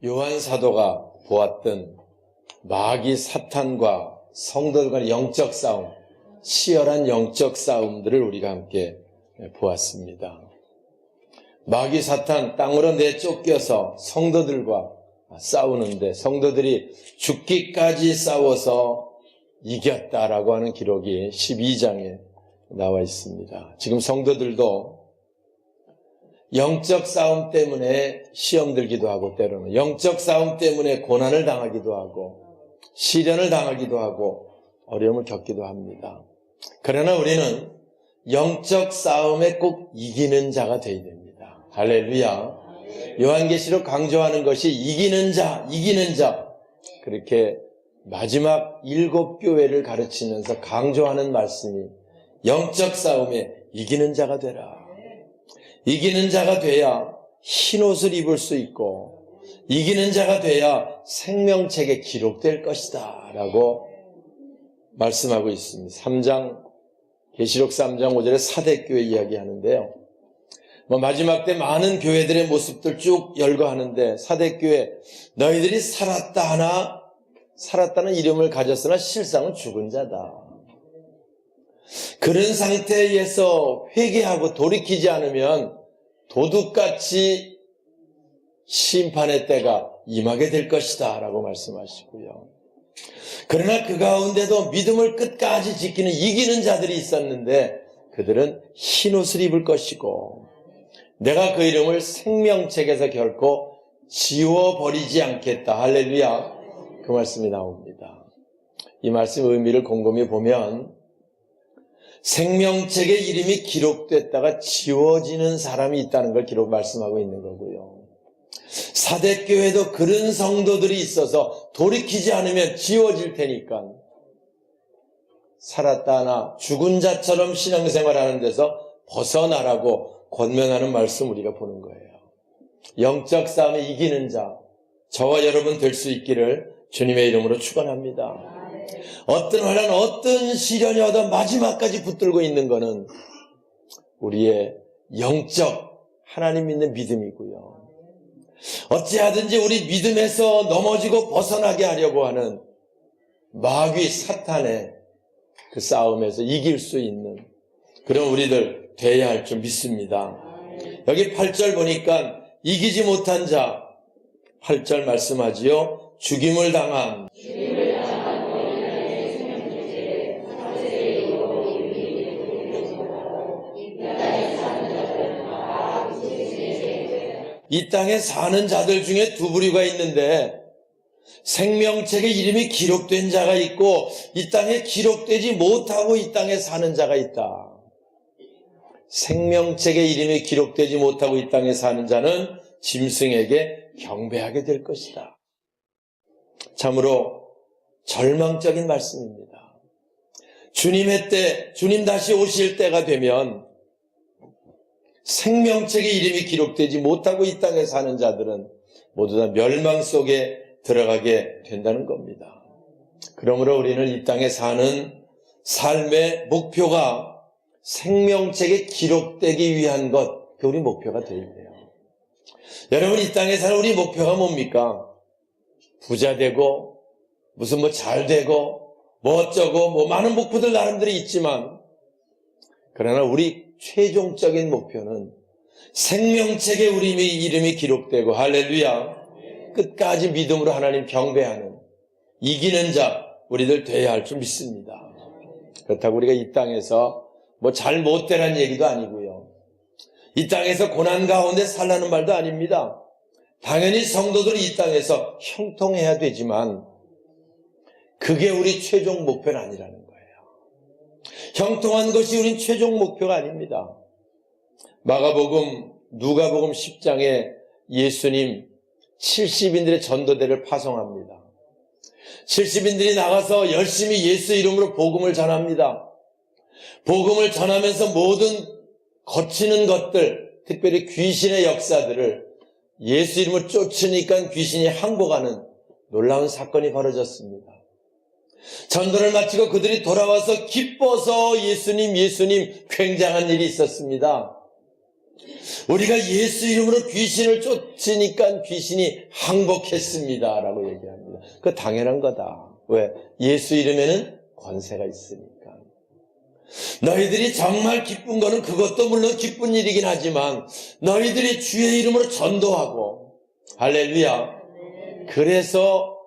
요한 사도가 보았던 마귀 사탄과 성도들 간의 영적 싸움, 치열한 영적 싸움들을 우리가 함께 보았습니다. 마귀 사탄 땅으로 내쫓겨서 성도들과 싸우는데 성도들이 죽기까지 싸워서 이겼다라고 하는 기록이 12장에 나와 있습니다. 지금 성도들도 영적 싸움 때문에 시험 들기도 하고 때로는 영적 싸움 때문에 고난을 당하기도 하고 시련을 당하기도 하고 어려움을 겪기도 합니다. 그러나 우리는 영적 싸움에 꼭 이기는 자가 되어야 됩니다. 할렐루야. 요한계시록 강조하는 것이 이기는 자, 이기는 자. 그렇게 마지막 7교회를 가르치면서 강조하는 말씀이 영적 싸움에 이기는 자가 되라. 이기는 자가 돼야 흰옷을 입을 수 있고 이기는 자가 돼야 생명책에 기록될 것이다 라고 말씀하고 있습니다. 3장 계시록 3장 5절에 사대교회 이야기하는데요. 마지막 때 많은 교회들의 모습들 쭉 열거하는데 사대교회 너희들이 살았다는 이름을 가졌으나 실상은 죽은 자다. 그런 상태에서 회개하고 돌이키지 않으면 도둑같이 심판의 때가 임하게 될 것이다 라고 말씀하시고요. 그러나 그 가운데도 믿음을 끝까지 지키는 이기는 자들이 있었는데 그들은 흰옷을 입을 것이고 내가 그 이름을 생명책에서 결코 지워버리지 않겠다. 할렐루야. 그 말씀이 나옵니다. 이 말씀의 의미를 곰곰이 보면 생명책에 이름이 기록됐다가 지워지는 사람이 있다는 걸 말씀하고 있는 거고요. 사대교회도 그런 성도들이 있어서 돌이키지 않으면 지워질 테니까 살았다 하나 죽은 자처럼 신앙생활하는 데서 벗어나라고 권면하는 말씀 우리가 보는 거예요. 영적 싸움에 이기는 자 저와 여러분 될 수 있기를 주님의 이름으로 축원합니다. 어떤 환난, 어떤 시련이 와도 마지막까지 붙들고 있는 것은 우리의 영적 하나님 믿는 믿음이고요. 어찌하든지 우리 믿음에서 넘어지고 벗어나게 하려고 하는 마귀 사탄의 그 싸움에서 이길 수 있는 그런 우리들 돼야 할 줄 믿습니다. 여기 8절 보니까 이기지 못한 자 8절 말씀하지요. 죽임을 당한 이 땅에 사는 자들 중에 두 부류가 있는데 생명책에 이름이 기록된 자가 있고 이 땅에 기록되지 못하고 이 땅에 사는 자가 있다. 생명책에 이름이 기록되지 못하고 이 땅에 사는 자는 짐승에게 경배하게 될 것이다. 참으로 절망적인 말씀입니다. 주님의 때, 주님 다시 오실 때가 되면 생명책에 이름이 기록되지 못하고 이 땅에 사는 자들은 모두 다 멸망 속에 들어가게 된다는 겁니다. 그러므로 우리는 이 땅에 사는 삶의 목표가 생명책에 기록되기 위한 것, 그게 우리 목표가 되어야 돼요. 여러분, 이 땅에 사는 우리 목표가 뭡니까? 부자 되고 무슨 잘 되고 어쩌고 많은 목표들 나름대로 있지만 그러나 우리 최종적인 목표는 생명책에 우리 이름이 기록되고 할렐루야 끝까지 믿음으로 하나님 경배하는 이기는 자 우리들 돼야 할 줄 믿습니다. 그렇다고 우리가 이 땅에서 잘 못되라는 얘기도 아니고요. 이 땅에서 고난 가운데 살라는 말도 아닙니다. 당연히 성도들이 이 땅에서 형통해야 되지만 그게 우리 최종 목표는 아니라는 거예요. 형통한 것이 우린 최종 목표가 아닙니다. 마가복음, 누가복음 10장에 예수님 70인들의 전도대를 파송합니다. 70인들이 나가서 열심히 예수 이름으로 복음을 전합니다. 복음을 전하면서 모든 거치는 것들, 특별히 귀신의 역사들을 예수 이름으로 쫓으니까 귀신이 항복하는 놀라운 사건이 벌어졌습니다. 전도를 마치고 그들이 돌아와서 기뻐서 예수님 굉장한 일이 있었습니다. 우리가 예수 이름으로 귀신을 쫓으니까 귀신이 항복했습니다 라고 얘기합니다. 그거 당연한 거다. 왜? 예수 이름에는 권세가 있으니까. 너희들이 정말 기쁜 거는 그것도 물론 기쁜 일이긴 하지만 너희들이 주의 이름으로 전도하고, 할렐루야, 그래서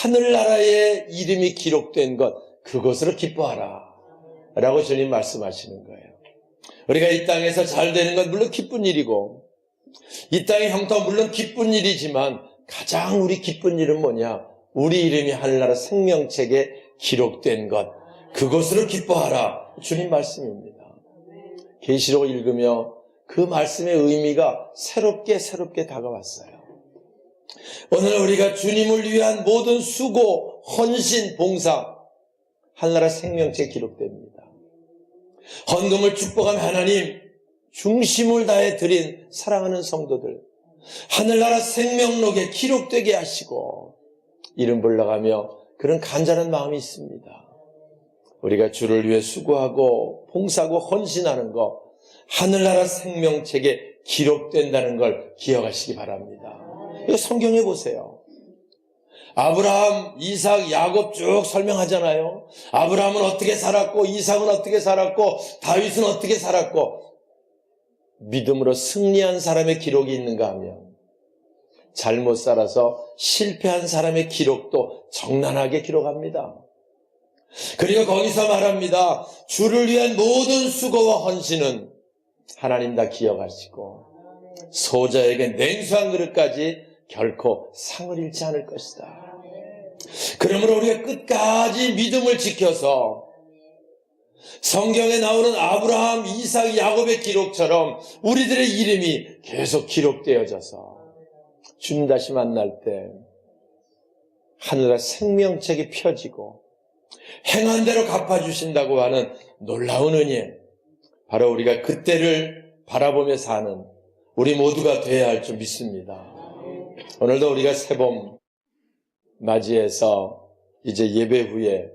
하늘나라의 이름이 기록된 것, 그것으로 기뻐하라 라고 주님 말씀하시는 거예요. 우리가 이 땅에서 잘 되는 건 물론 기쁜 일이고, 이 땅의 형통 물론 기쁜 일이지만 가장 우리 기쁜 일은 뭐냐? 우리 이름이 하늘나라 생명책에 기록된 것, 그것으로 기뻐하라. 주님 말씀입니다. 계시록을 읽으며 그 말씀의 의미가 새롭게 다가왔어요. 오늘 우리가 주님을 위한 모든 수고, 헌신, 봉사, 하늘나라 생명책에 기록됩니다. 헌금을 축복한 하나님, 중심을 다해 드린 사랑하는 성도들, 하늘나라 생명록에 기록되게 하시고 이름 불러가며 그런 간절한 마음이 있습니다. 우리가 주를 위해 수고하고 봉사하고 헌신하는 것, 하늘나라 생명책에 기록된다는 걸 기억하시기 바랍니다. 이거 성경에 보세요. 아브라함, 이삭, 야곱 쭉 설명하잖아요. 아브라함은 어떻게 살았고, 이삭은 어떻게 살았고, 다윗은 어떻게 살았고, 믿음으로 승리한 사람의 기록이 있는가 하면 잘못 살아서 실패한 사람의 기록도 적나라하게 기록합니다. 그리고 거기서 말합니다. 주를 위한 모든 수고와 헌신은 하나님 다 기억하시고 소자에게 냉수한 그릇까지 결코 상을 잃지 않을 것이다. 그러므로 우리가 끝까지 믿음을 지켜서 성경에 나오는 아브라함, 이삭, 야곱의 기록처럼 우리들의 이름이 계속 기록되어져서 주님 다시 만날 때 하늘의 생명책이 펴지고 행한 대로 갚아주신다고 하는 놀라운 은혜, 바로 우리가 그때를 바라보며 사는 우리 모두가 되어야 할 줄 믿습니다. 오늘도 우리가 새봄 맞이해서 이제 예배 후에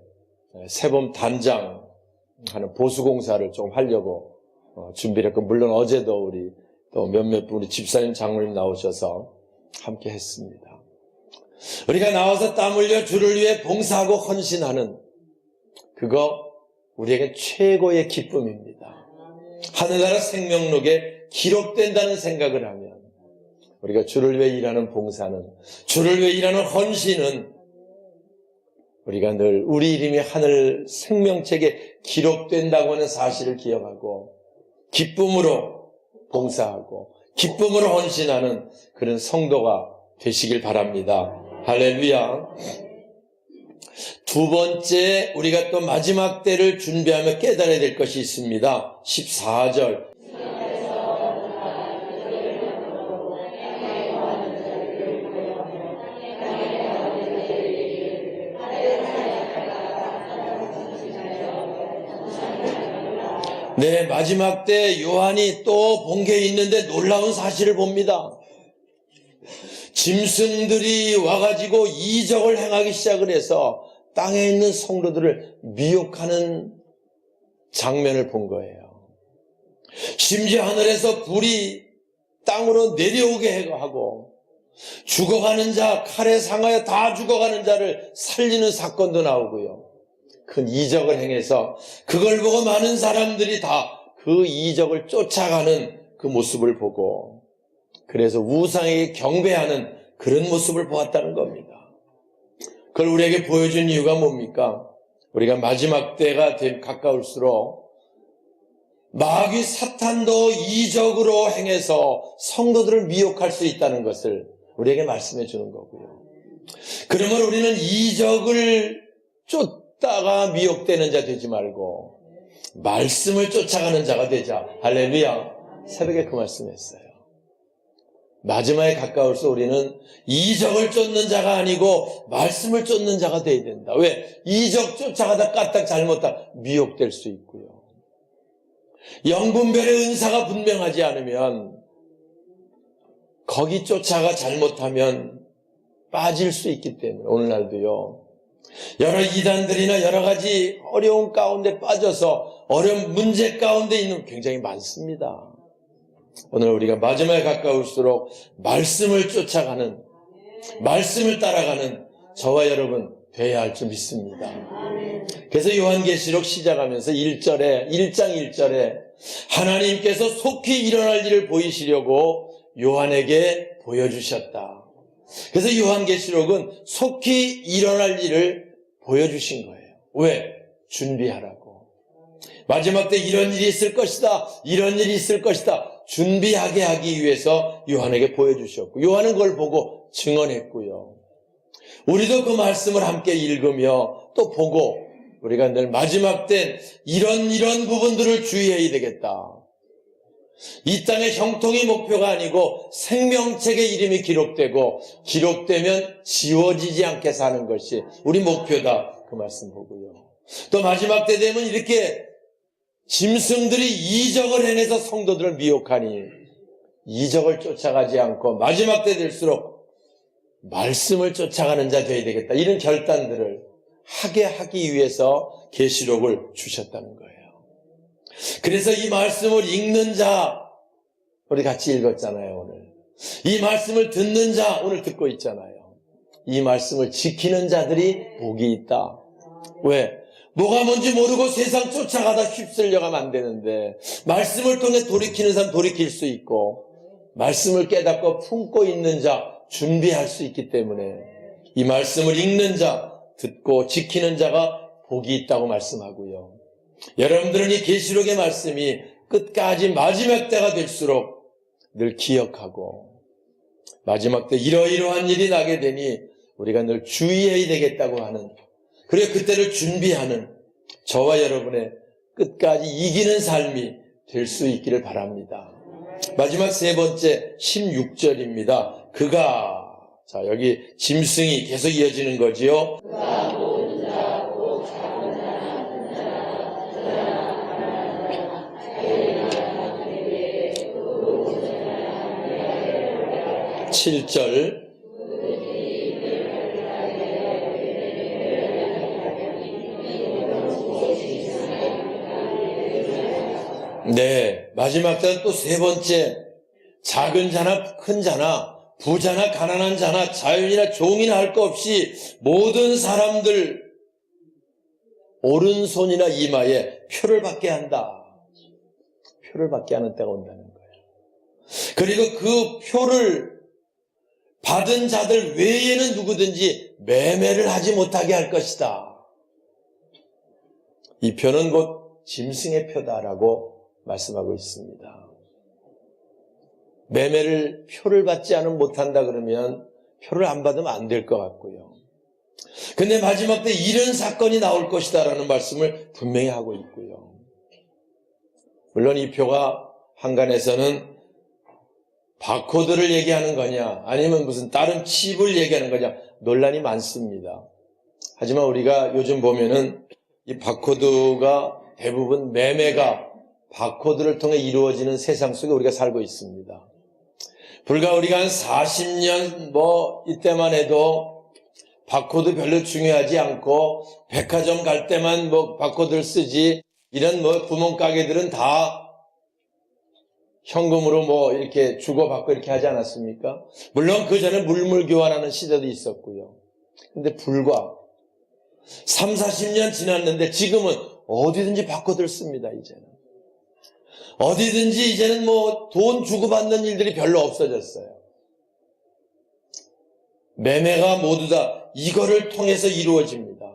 새봄 단장 하는 보수공사를 좀 하려고 준비를 했고, 물론 어제도 우리 또 몇몇 분 우리 집사님, 장로님 나오셔서 함께 했습니다. 우리가 나와서 땀 흘려 주를 위해 봉사하고 헌신하는 그거 우리에게 최고의 기쁨입니다. 하늘나라 생명록에 기록된다는 생각을 하면 우리가 주를 위해 일하는 봉사는, 주를 위해 일하는 헌신은 우리가 늘 우리 이름이 하늘 생명책에 기록된다고 하는 사실을 기억하고 기쁨으로 봉사하고 기쁨으로 헌신하는 그런 성도가 되시길 바랍니다. 할렐루야. 두 번째, 우리가 또 마지막 때를 준비하며 깨달아야 될 것이 있습니다. 14절. 네, 마지막 때 요한이 또 본 게 있는데 놀라운 사실을 봅니다. 짐승들이 와가지고 이적을 행하기 시작을 해서 땅에 있는 성도들을 미혹하는 장면을 본 거예요. 심지어 하늘에서 불이 땅으로 내려오게 하고 죽어가는 자, 칼에 상하여 다 죽어가는 자를 살리는 사건도 나오고요. 큰 이적을 행해서 그걸 보고 많은 사람들이 다 그 이적을 쫓아가는 그 모습을 보고 그래서 우상에게 경배하는 그런 모습을 보았다는 겁니다. 그걸 우리에게 보여준 이유가 뭡니까? 우리가 마지막 때가 가까울수록 마귀 사탄도 이적으로 행해서 성도들을 미혹할 수 있다는 것을 우리에게 말씀해 주는 거고요. 그러면 우리는 이적을 쫓다가 미혹되는 자 되지 말고 말씀을 쫓아가는 자가 되자. 할렐루야. 새벽에 그 말씀했어요. 마지막에 가까울수록 우리는 이적을 쫓는 자가 아니고 말씀을 쫓는 자가 되어야 된다. 왜? 이적 쫓아가다 까딱 잘못다 미혹될 수 있고요. 영분별의 은사가 분명하지 않으면 거기 쫓아가 잘못하면 빠질 수 있기 때문에 오늘날도요. 여러 이단들이나 여러 가지 어려운 가운데 빠져서 어려운 문제 가운데 있는 굉장히 많습니다. 오늘 우리가 마지막에 가까울수록 말씀을 쫓아가는, 말씀을 따라가는 저와 여러분 되어야 할 줄 믿습니다. 그래서 요한계시록 시작하면서 1장 1절에 하나님께서 속히 일어날 일을 보이시려고 요한에게 보여주셨다. 그래서 요한계시록은 속히 일어날 일을 보여주신 거예요. 왜? 준비하라고. 마지막 때 이런 일이 있을 것이다. 이런 일이 있을 것이다. 준비하게 하기 위해서 요한에게 보여주셨고 요한은 그걸 보고 증언했고요. 우리도 그 말씀을 함께 읽으며 또 보고 우리가 늘 마지막 때 이런 부분들을 주의해야 되겠다. 이 땅의 형통이 목표가 아니고 생명책의 이름이 기록되면 지워지지 않게 사는 것이 우리 목표다. 그 말씀 보고요. 또 마지막 때 되면 이렇게 짐승들이 이적을 행해서 성도들을 미혹하니 이적을 쫓아가지 않고 마지막 때 될수록 말씀을 쫓아가는 자 되어야 되겠다. 이런 결단들을 하게 하기 위해서 계시록을 주셨다는 거예요. 그래서 이 말씀을 읽는 자 우리 같이 읽었잖아요. 오늘 이 말씀을 듣는 자 오늘 듣고 있잖아요. 이 말씀을 지키는 자들이 복이 있다. 왜? 뭐가 뭔지 모르고 세상 쫓아가다 휩쓸려가면 안 되는데 말씀을 통해 돌이키는 사람 돌이킬 수 있고 말씀을 깨닫고 품고 있는 자 준비할 수 있기 때문에 이 말씀을 읽는 자 듣고 지키는 자가 복이 있다고 말씀하고요. 여러분들은 이 계시록의 말씀이 끝까지 마지막 때가 될수록 늘 기억하고 마지막 때 이러이러한 일이 나게 되니 우리가 늘 주의해야 되겠다고 하는 그리고 그때를 준비하는 저와 여러분의 끝까지 이기는 삶이 될 수 있기를 바랍니다. 마지막 세 번째 16절입니다. 그가 자 여기 짐승이 계속 이어지는 거지요. 그가 모든 자, 곧 작은 자나 큰 자나 7절 네, 마지막 때는 또 세 번째 작은 자나 큰 자나 부자나 가난한 자나 자유인이나 종이나 할 것 없이 모든 사람들 오른손이나 이마에 표를 받게 한다. 표를 받게 하는 때가 온다는 거예요. 그리고 그 표를 받은 자들 외에는 누구든지 매매를 하지 못하게 할 것이다. 이 표는 곧 짐승의 표다라고 말씀하고 있습니다. 매매를 표를 받지 않으면 못한다 그러면 표를 안 받으면 안 될 것 같고요. 근데 마지막 때 이런 사건이 나올 것이다라는 말씀을 분명히 하고 있고요. 물론 이 표가 한간에서는 바코드를 얘기하는 거냐 아니면 무슨 다른 칩을 얘기하는 거냐 논란이 많습니다. 하지만 우리가 요즘 보면은 이 바코드가 대부분 매매가 바코드를 통해 이루어지는 세상 속에 우리가 살고 있습니다. 불과 우리가 한 40년 이때만 해도 바코드 별로 중요하지 않고 백화점 갈 때만 바코드를 쓰지 이런 구멍가게들은 다 현금으로 이렇게 주고받고 이렇게 하지 않았습니까? 물론 그 전에 물물 교환하는 시대도 있었고요. 근데 불과 3, 40년 지났는데 지금은 어디든지 바코드를 씁니다, 이제는. 어디든지 이제는 돈 주고받는 일들이 별로 없어졌어요. 매매가 모두 다 이거를 통해서 이루어집니다.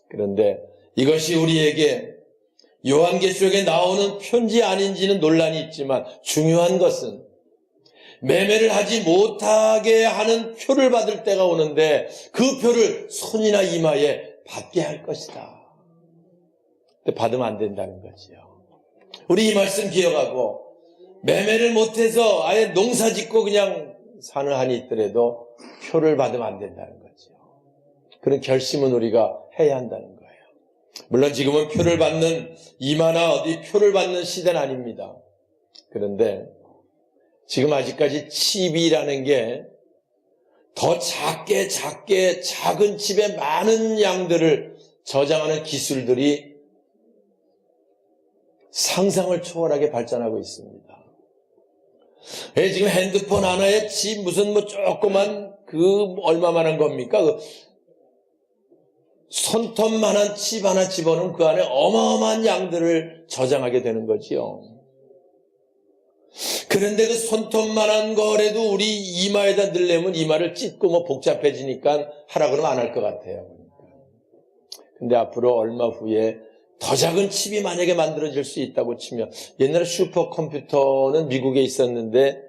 그런데 이것이 우리에게 요한계시록에 나오는 편지 아닌지는 논란이 있지만 중요한 것은 매매를 하지 못하게 하는 표를 받을 때가 오는데 그 표를 손이나 이마에 받게 할 것이다. 근데 받으면 안 된다는 거지요. 우리 이 말씀 기억하고 매매를 못해서 아예 농사 짓고 그냥 사는 한이 있더라도 표를 받으면 안 된다는 거죠. 그런 결심은 우리가 해야 한다는 거예요. 물론 지금은 표를 받는 이마나 어디 표를 받는 시대는 아닙니다. 그런데 지금 아직까지 칩이라는 게 더 작게 작은 칩에 많은 양들을 저장하는 기술들이 상상을 초월하게 발전하고 있습니다. 지금 핸드폰 하나에 칩 무슨 조그만 얼마만한 겁니까? 손톱만한 칩 하나 집어넣으면 그 안에 어마어마한 양들을 저장하게 되는 거지요. 그런데 그 손톱만한 거라도 우리 이마에다 넣으려면 이마를 찢고 복잡해지니까 하라 그러면 안 할 것 같아요. 근데 앞으로 얼마 후에 더 작은 칩이 만약에 만들어질 수 있다고 치면, 옛날에 슈퍼컴퓨터는 미국에 있었는데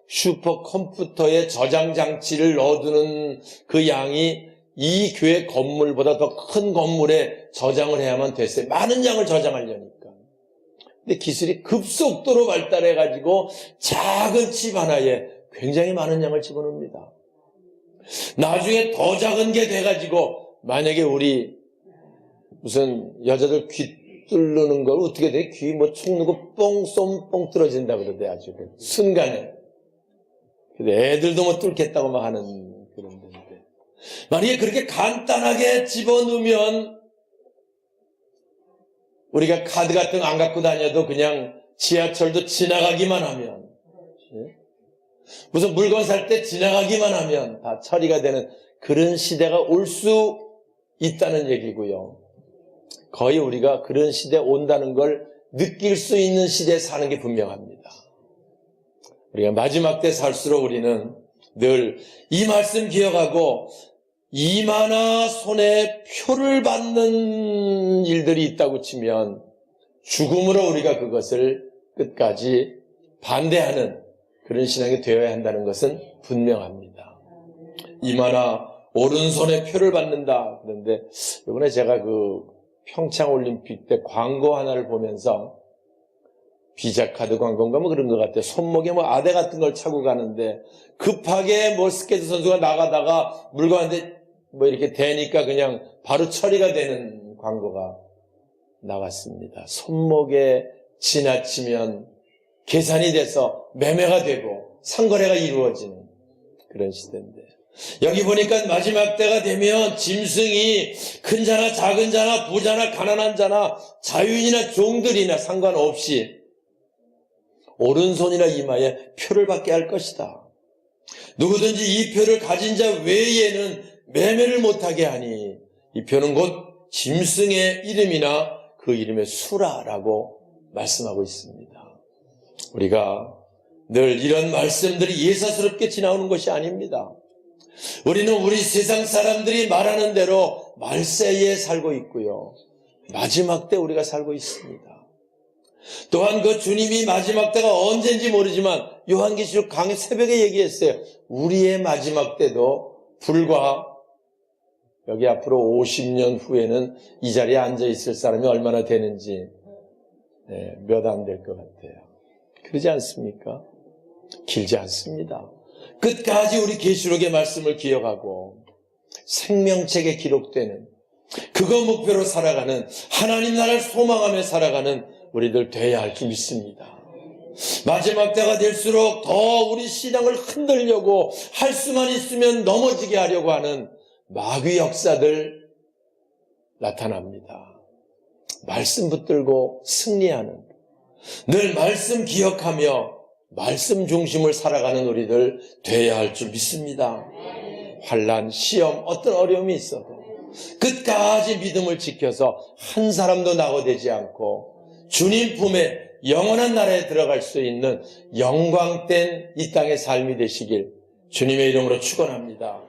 슈퍼컴퓨터에 저장 장치를 넣어두는 그 양이 이 교회 건물보다 더 큰 건물에 저장을 해야만 됐어요. 많은 양을 저장하려니까. 근데 기술이 급속도로 발달해가지고 작은 칩 하나에 굉장히 많은 양을 집어넣습니다. 나중에 더 작은 게 돼가지고 만약에 우리 무슨 여자들 귀 뚫는 걸 어떻게 돼? 귀 총 넣고 뽕 뚫어진다 그러대 아주 순간에. 근데 애들도 뚫겠다고 막 하는 그런 데인데, 만약에 그렇게 간단하게 집어넣으면 우리가 카드 같은 거 안 갖고 다녀도 그냥 지하철도 지나가기만 하면, 무슨 물건 살 때 지나가기만 하면 다 처리가 되는 그런 시대가 올 수 있다는 얘기고요. 거의 우리가 그런 시대에 온다는 걸 느낄 수 있는 시대에 사는 게 분명합니다. 우리가 마지막 때 살수록 우리는 늘 이 말씀 기억하고 이마나 손에 표를 받는 일들이 있다고 치면 죽음으로 우리가 그것을 끝까지 반대하는 그런 신앙이 되어야 한다는 것은 분명합니다. 이마나 오른손에 표를 받는다. 그런데 이번에 제가 평창올림픽 때 광고 하나를 보면서 비자카드 광고인가 그런 것 같아요. 손목에 아대 같은 걸 차고 가는데 급하게 스케이트 선수가 나가다가 물건한테 이렇게 대니까 그냥 바로 처리가 되는 광고가 나왔습니다. 손목에 지나치면 계산이 돼서 매매가 되고 상거래가 이루어지는 그런 시대인데, 여기 보니까 마지막 때가 되면 짐승이 큰 자나 작은 자나 부자나 가난한 자나 자유인이나 종들이나 상관없이 오른손이나 이마에 표를 받게 할 것이다. 누구든지 이 표를 가진 자 외에는 매매를 못하게 하니 이 표는 곧 짐승의 이름이나 그 이름의 수라라고 말씀하고 있습니다. 우리가 늘 이런 말씀들이 예사스럽게 지나오는 것이 아닙니다. 우리는 우리 세상 사람들이 말하는 대로 말세에 살고 있고요, 마지막 때 우리가 살고 있습니다. 또한 그 주님이 마지막 때가 언제인지 모르지만 요한계시록 강의 새벽에 얘기했어요. 우리의 마지막 때도 불과 여기 앞으로 50년 후에는 이 자리에 앉아 있을 사람이 얼마나 되는지 몇 안 될 것 같아요. 그러지 않습니까? 길지 않습니다. 끝까지 우리 계시록의 말씀을 기억하고 생명책에 기록되는 그거 목표로 살아가는, 하나님 나라를 소망하며 살아가는 우리들 돼야 할 줄 믿습니다. 마지막 때가 될수록 더 우리 신앙을 흔들려고 할 수만 있으면 넘어지게 하려고 하는 마귀 역사들 나타납니다. 말씀 붙들고 승리하는, 늘 말씀 기억하며 말씀 중심을 살아가는 우리들 돼야 할 줄 믿습니다. 환난, 시험, 어떤 어려움이 있어도 끝까지 믿음을 지켜서 한 사람도 낙오되지 않고 주님 품에 영원한 나라에 들어갈 수 있는 영광된 이 땅의 삶이 되시길 주님의 이름으로 축원합니다.